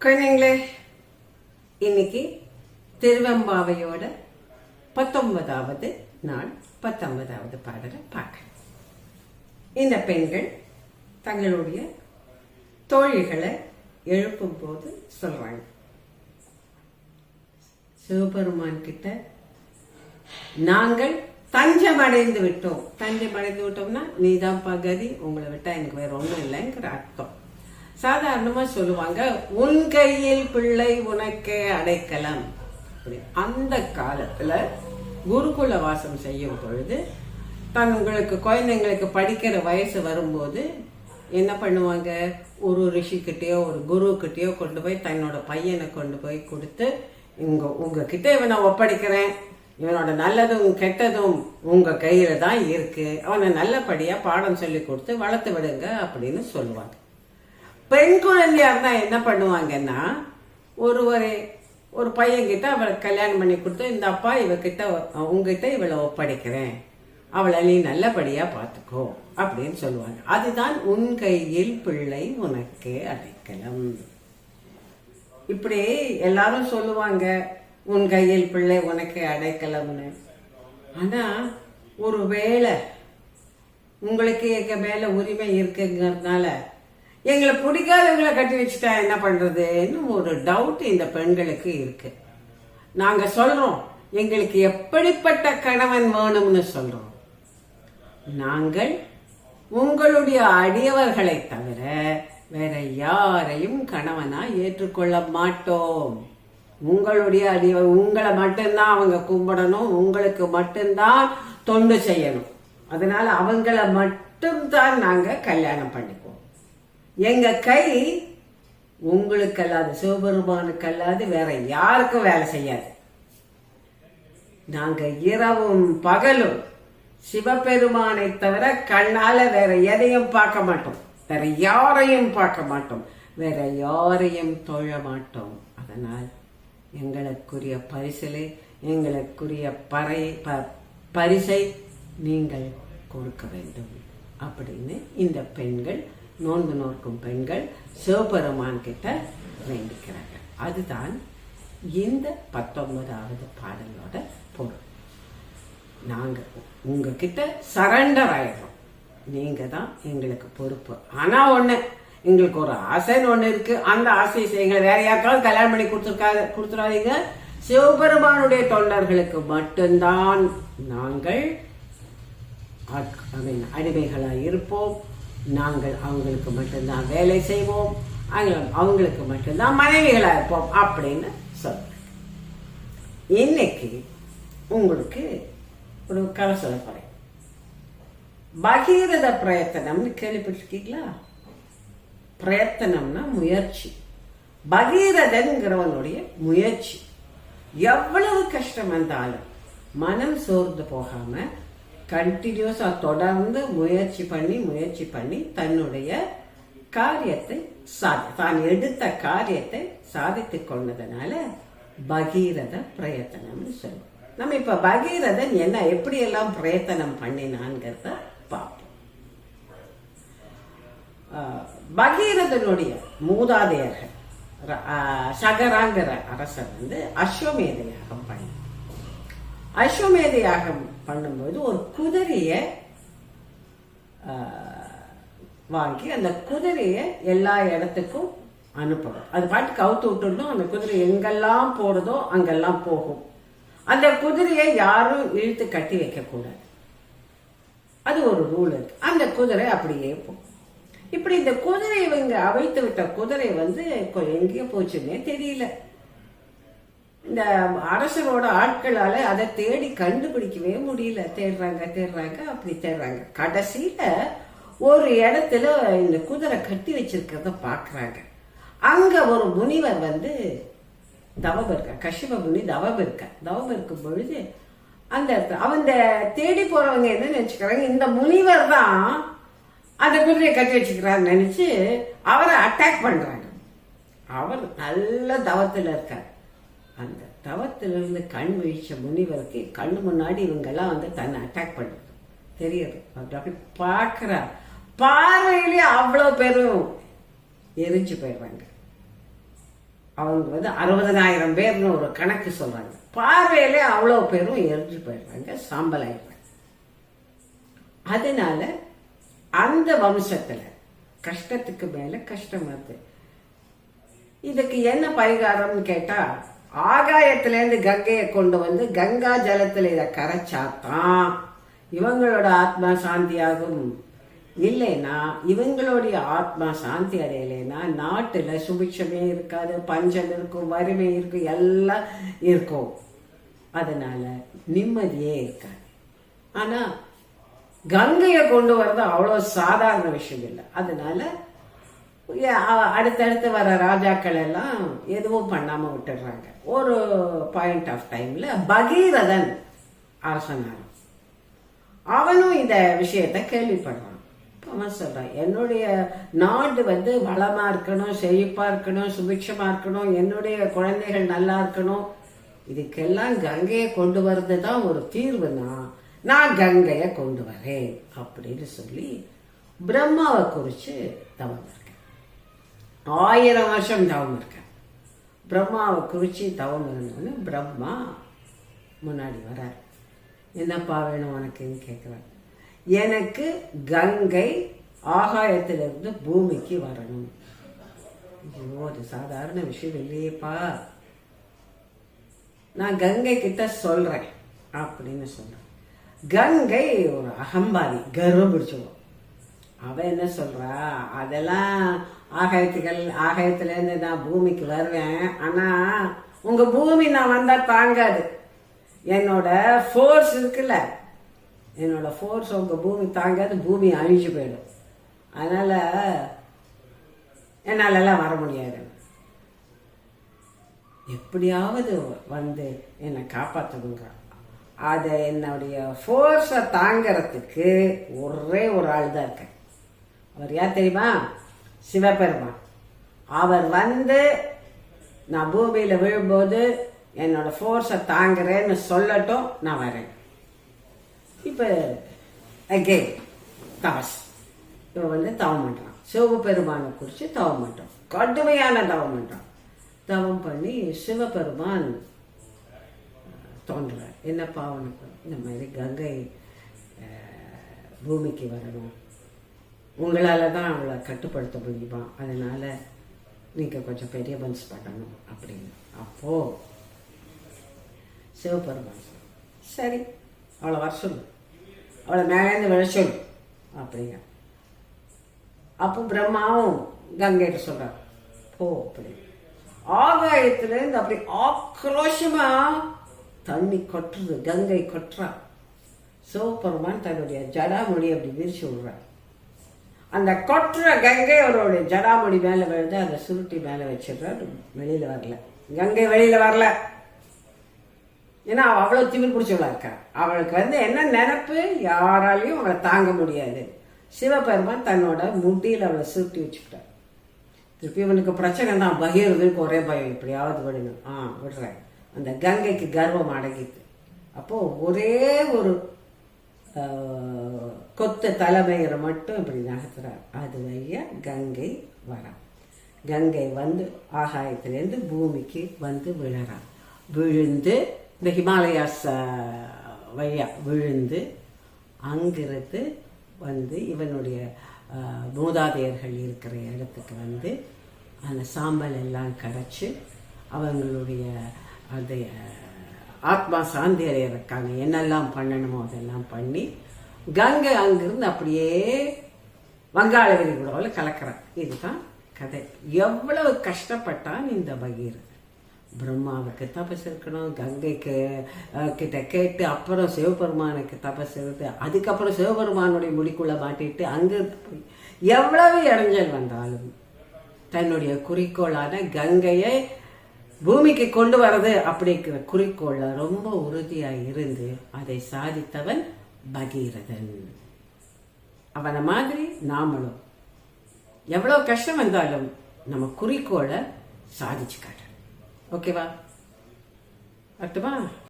குழந்தைங்களே, இன்னைக்கு திருவெம்பாவையோட 19வது நாள் 19வது பாடலை பார்க்க. இந்த பெண்கள் தங்களுடைய தோழிகளை எழுப்பும் போது சொல்றாங்க, சிவபெருமான் கிட்ட நாங்கள் தஞ்சம் அடைந்து விட்டோம். தஞ்சம் அடைந்து விட்டோம்னா நீதான் பகதி, உங்களை விட்டா எனக்கு வேற ஒண்ணும் இல்லைங்கிற அர்த்தம். சாதாரணமா சொல்லுவாங்க, உன் கையில் பிள்ளை உனக்கே அடைக்கலாம். அந்த காலத்துல குருகுல வாசம் செய்யும் பொழுது தங்களுக்கு குழந்தைங்களுக்கு படிக்கிற வயசு வரும்போது என்ன பண்ணுவாங்க, ஒரு ரிஷிக்கிட்டயோ ஒரு குரு கிட்டயோ கொண்டு போய் தன்னோட பையனை கொண்டு போய் கொடுத்து, உங்ககிட்ட இவனை ஒப்படைக்கிறேன், இவனோட நல்லதும் கெட்டதும் உங்க கையில தான் இருக்கு, அவனை நல்லபடியா பாடம் சொல்லி கொடுத்து வளர்த்து விடுங்க அப்படின்னு சொல்லுவாங்க. பெண் குழந்தையா இருந்தா என்ன பண்ணுவாங்கன்னா, ஒரு பையன் கிட்ட அவளை கல்யாணம் பண்ணி கொடுத்து, இந்த அப்பா இவகிட்ட உங்ககிட்ட இவளை ஒப்படைக்கிறேன், அவளை நீ நல்லபடியா பாத்துக்கோ அப்படின்னு சொல்லுவாங்க. அதுதான் உன் கையில் பிள்ளை உனக்கு அடைக்கலம். இப்படி எல்லாரும் சொல்லுவாங்க, உன் கையில் பிள்ளை உனக்கு அடைக்கலம்னு. ஆனா ஒரு வேளை உங்களுக்கு எங்க மேல உரிமை இருக்குங்கிறதுனால எங்களை பிடிக்காதவங்களை கட்டி வச்சுட்டா என்ன பண்றதுன்னு ஒரு டவுட் இந்த பெண்களுக்கு இருக்கு. நாங்க சொல்றோம், எங்களுக்கு எப்படிப்பட்ட கணவன் வேணும்னு சொல்றோம். நாங்கள் உங்களுடைய அடியவர்களை தவிர வேற யாரையும் கணவனா ஏற்றுக்கொள்ள மாட்டோம். உங்களுடைய அடியவர், உங்களை மட்டும்தான் அவங்க கும்பிடணும், உங்களுக்கு மட்டும்தான் தொண்டு செய்யணும். அதனால அவங்கள மட்டும்தான் நாங்க கல்யாணம் பண்ணிக்குவோம். எங்க கை உங்களுக்கு அல்லாது, சிவபெருமானுக்கு அல்லாது வேற யாருக்கும் வேலை செய்யாது. நாங்க இரவும் பகலும் சிவபெருமானை தவிர கண்ணால வேற எதையும் பார்க்க மாட்டோம், வேற யாரையும் பார்க்க மாட்டோம், வேற யாரையும் தொழ மாட்டோம். அதனால் எங்களுக்குரிய பரிசலை, எங்களுக்குரிய பரிசை நீங்கள் கொடுக்க வேண்டும் அப்படின்னு இந்த பெண்கள், நோன்பு நோக்கும் பெண்கள் சிவபெருமான் கிட்ட வேண்டிக்கிறாங்க. அதுதான் இந்த 19வது பாடலோட பொருள். நாங்க உங்ககிட்ட சரண்டர் ஆயிடுறோம், நீங்க தான் எங்களுக்கு பொறுப்பு. ஆனா ஒண்ணு, எங்களுக்கு ஒரு ஆசைன்னு ஒண்ணு இருக்கு, அந்த ஆசையை செய்யுங்க. வேற யாருக்காவது கல்யாணம் பண்ணி கொடுத்துடாதீங்க. சிவபெருமானுடைய தொண்டர்களுக்கு மட்டும்தான் நாங்கள் அடிமைகளா இருப்போம், நாங்கள் அவங்களுக்கு மட்டும்தான் வேலை செய்வோம், அவங்களுக்கு மட்டும்தான் மனைவிகளா இருப்போம் அப்படின்னு சொல்றேன். இன்னைக்கு உங்களுக்கு ஒரு கதை சொல்ல போறேன். பகீரத பிரயத்தனம்னு கேள்விப்பட்டிருக்கீங்களா? பிரயத்தனம்னா முயற்சி. பகீரதன்கிறவனுடைய முயற்சி எவ்வளவு கஷ்டம் வந்தாலும் மனம் சோர்ந்து போகாம கண்டினியூஸா தொடர்ந்து முயற்சி பண்ணி தன்னுடைய காரியத்தை தான் எடுத்த காரியத்தை சாதித்துக் கொண்டதுனால பகீரத பிரயத்தனம்னு சொல்லுவோம். நம்ம இப்ப பகீரதன் என்ன எப்படி எல்லாம் பிரயத்தனம் பண்ணினான்கிறத பார்ப்போம். பகீரதனுடைய மூதாதையர்கள் சகராங்கிற அரசர் அஸ்வமேத யாகம் பண்ண. அஸ்வமேத யாகம் பண்ணும்போது ஒரு குதிரைய வாங்கி அந்த குதிரைய எல்லா இடத்துக்கும் அனுப்பணும். அது பாட்டுக்கு அவுத்து விட்டுடணும். அந்த குதிரை எங்கெல்லாம் போறதோ அங்கெல்லாம் போகும். அந்த குதிரையை யாரும் இழுத்து கட்டி வைக்க கூடாது, அது ஒரு ரூல் இருக்கு. அந்த குதிரை அப்படியே போகும். இப்படி இந்த குதிரை இவங்க அவைத்து விட்ட குதிரை எங்கேயோ போச்சுன்னே தெரியல. இந்த அரசரோட ஆட்களால அதை தேடி கண்டுபிடிக்கவே முடியல. தேடுறாங்க அப்படி தேடுறாங்க. கடைசியில ஒரு இடத்துல இந்த குதிரை கட்டி வச்சிருக்கிறத பாக்குறாங்க. அங்க ஒரு முனிவர் தவம் இருக்க, கஷ்யப முனி தவம் இருக்கும் பொழுது அந்த அவங்க தேடி போறவங்க என்ன நினைச்சுக்கிறாங்க, இந்த முனிவர் தான் அந்த குதிரையை கட்டி வச்சுக்கிறான்னு நினைச்சு அவரை அட்டாக் பண்றாங்க. அவர் நல்ல தவத்துல இருக்கார். அந்த தவத்திலிருந்து கண் வீழ்ச்ச முனிவருக்கு கண்ணு முன்னாடி இவங்க எல்லாம் தன்னை அட்டாக் பண்றது தெரியுது. அப்படி பார்க்கிறார். பார்வையிலே அவ்வளவு பேரும் எரிஞ்சு போயிடுவாங்க. அவங்க வந்து 60,000 பேர்னு ஒரு கணக்கு சொல்றாங்க. பார்வையிலே அவ்வளவு பேரும் எரிஞ்சு போயிடுறாங்க, சாம்பல் ஆயிடுறாங்க. அதனால அந்த வம்சத்துல கஷ்டத்துக்கு மேல கஷ்டம் வருது. இதுக்கு என்ன பரிகாரம்னு கேட்டா, ஆகாயத்துல இருந்து கங்கையை கொண்டு வந்து கங்கா ஜலத்துல இதை கரைச்சாத்தான் இவங்களோட ஆத்மா சாந்தி ஆகும். இல்லைன்னா இவங்களுடைய ஆத்மா சாந்தி அடையலைன்னா நாட்டுல சுபிட்சமே இருக்காது, பஞ்சம் இருக்கும், வறுமை இருக்கும், எல்லாம் இருக்கும். அதனால நிம்மதியே இருக்காது. ஆனா கங்கையை கொண்டு வர்றது அவ்வளவு சாதாரண விஷயம் இல்லை. அதனால அடுத்தடுத்து வர ராஜாக்கள் எல்லாம் எதுவும் பண்ணாம விட்டுடுறாங்க. ஒரு பாயிண்ட் ஆஃப் டைம்ல பகீரதன் அரசனான அவனும் இந்த விஷயத்த கேள்விப்படுறான். அவன் சொல்றான், என்னுடைய நாடு வந்து வளமா இருக்கணும், செழிப்பா இருக்கணும், சுபிட்சமா இருக்கணும், என்னுடைய குழந்தைகள் நல்லா இருக்கணும், இதுக்கெல்லாம் கங்கையை கொண்டு வர்றதுதான் ஒரு தீர்வுனா நான் கங்கையை கொண்டு வரேன் அப்படின்னு சொல்லி பிரம்மாவை குறிச்சு தவம் இருக்கேன். 1000 வருஷம் தவம் இருக்கேன். பிரம்மாவை குறிச்சு தவம் இருந்தோன்னு பிரம்மா முன்னாடி வரார். என்னப்பா வேணும் உனக்குன்னு கேட்கிறார். எனக்கு கங்கை ஆகாயத்திலிருந்து பூமிக்கு வரணும். ஐயோ, அது சாதாரண விஷயம் இல்லையேப்பா, நான் கங்கை கிட்ட சொல்றேன் அப்படின்னு சொல்றேன். கங்கை ஒரு அகம்பாதி, கர்வம் பிடிச்சவன். அவன் என்ன சொல்றா, அதெல்லாம் ஆகாயத்துல இருந்து நான் பூமிக்கு வருவேன், ஆனா உங்க பூமி நான் வந்தா தாங்காது. என்னோட ஃபோர்ஸ் இருக்குல்ல, என்னோட ஃபோர்ஸ் உங்க பூமி தாங்காது, பூமி அழிஞ்சு போயிடும். அதனால என்னாலெல்லாம் வர முடியாது. எப்படியாவது வந்து என்னை காப்பாற்றணுங்க. அதை என்னுடைய ஃபோர்ஸை தாங்கிறதுக்கு ஒரே ஒரு ஆள் தான் இருக்க. அவர் யார் தெரியுமா? சிவபெருமான். அவர் வந்து நான் பூமியில விழும்போது என்னோட ஃபோர்ஸை தாங்குறேன்னு சொல்லட்டும், நான் வரேன். இப்ப அகெயின் தபஸ். இவன் வந்து தவம் பண்றான், சிவபெருமானை குறிச்சு தவம் பண்றான், கடுமையான தவம் பண்றான். தவம் பண்ணி சிவபெருமான் தோன்றார். என்னப்பா அவனுக்கு இந்த மாதிரி கங்கை பூமிக்கு வரணும், உங்களால தான் அவளை கட்டுப்படுத்த முடியுமா, அதனால நீங்க கொஞ்சம் பெரிய மனசு பண்ணணும் அப்படின்னு. அப்போ சிவபெருமான் சரி அவளை வர சொல்லு, அவளை மேலேருந்து விழ சொல்லு அப்படிங்க. அப்போ பிரம்மாவும் கங்கைட்ட சொல்றார், போ அப்படி. ஆகாயத்துல இருந்து அப்படி ஆக்ரோஷமா தண்ணி கொட்டுறது, கங்கை கொட்டுறா. சிவபெருமான் தன்னுடைய ஜடாமுடி அப்படி விரிச்சு விடுறார். அந்த கொட்டுற கங்கை அவருடைய ஜடாமுடி மேல விழுந்து அந்த சுருட்டி மேல வச்சிடுறாரு. வெளியில வரல, கங்கை வெளியில வரல. ஏன்னா அவ அவ்வளவு திமிர் பிடிச்சவளா இருக்கா. அவளுக்கு வந்து என்ன நினைப்பு, யாராலையும் அவளை தாங்க முடியாது. சிவபெருமான் தன்னோட முடியில அவளை சுருட்டி வச்சுக்கிட்டார். திருப்பி அவனுக்கு பிரச்சனை தான், பகீரதுக்கு ஒரே பயம், இப்படியாவது விடணும். விடுறேன். அந்த கங்கைக்கு கர்வம் அடங்கிட்டு அப்போ ஒரே ஒரு கொத்த தலைமையரை மட்டும் இப்படி நகர்த்துறார். அது வழியா கங்கை வரா. கங்கை வந்து ஆகாயத்திலேருந்து பூமிக்கு வந்து விழறா. விழுந்து இந்த ஹிமாலயாஸ் வழியா விழுந்து அங்கிருந்து வந்து இவனுடைய மூதாதையர்கள் இருக்கிற இடத்துக்கு வந்து அந்த சாம்பல் எல்லாம் கரைச்சு அவங்களுடைய அந்த ஆத்மா சாந்தி அடையிறதுக்கான என்னெல்லாம் பண்ணணுமோ அதெல்லாம் பண்ணி கங்கை அங்கிருந்து அப்படியே வங்காள விரிகுடாவில் கலக்கிறான். இதுதான் கதை. எவ்வளவு கஷ்டப்பட்டான் இந்த பகீரன். பிரம்மாவுக்கு தபஸ் இருக்கணும், கங்கைக்கு கிட்ட கேட்டு அப்புறம் சிவபெருமானுக்கு தபஸ் இருந்து அதுக்கப்புறம் சிவபெருமானுடைய முடிக்குள்ள மாட்டிட்டு அங்கு எவ்வளவு இடைஞ்சல் வந்தாலும் தன்னுடைய குறிக்கோளான கங்கையை பூமிக்கு கொண்டு வர்றது அப்படிங்கிற குறிக்கோள்ல ரொம்ப உறுதியா இருந்து அதை சாதித்தவன் பகீரதன். அவனை மாதிரி நாமளும் எவ்வளவு கஷ்டம் வந்தாலும் நம்ம குறிக்கோளை சாதிச்சு காட்டுறோம். ஓகேவா? அட்டுமா?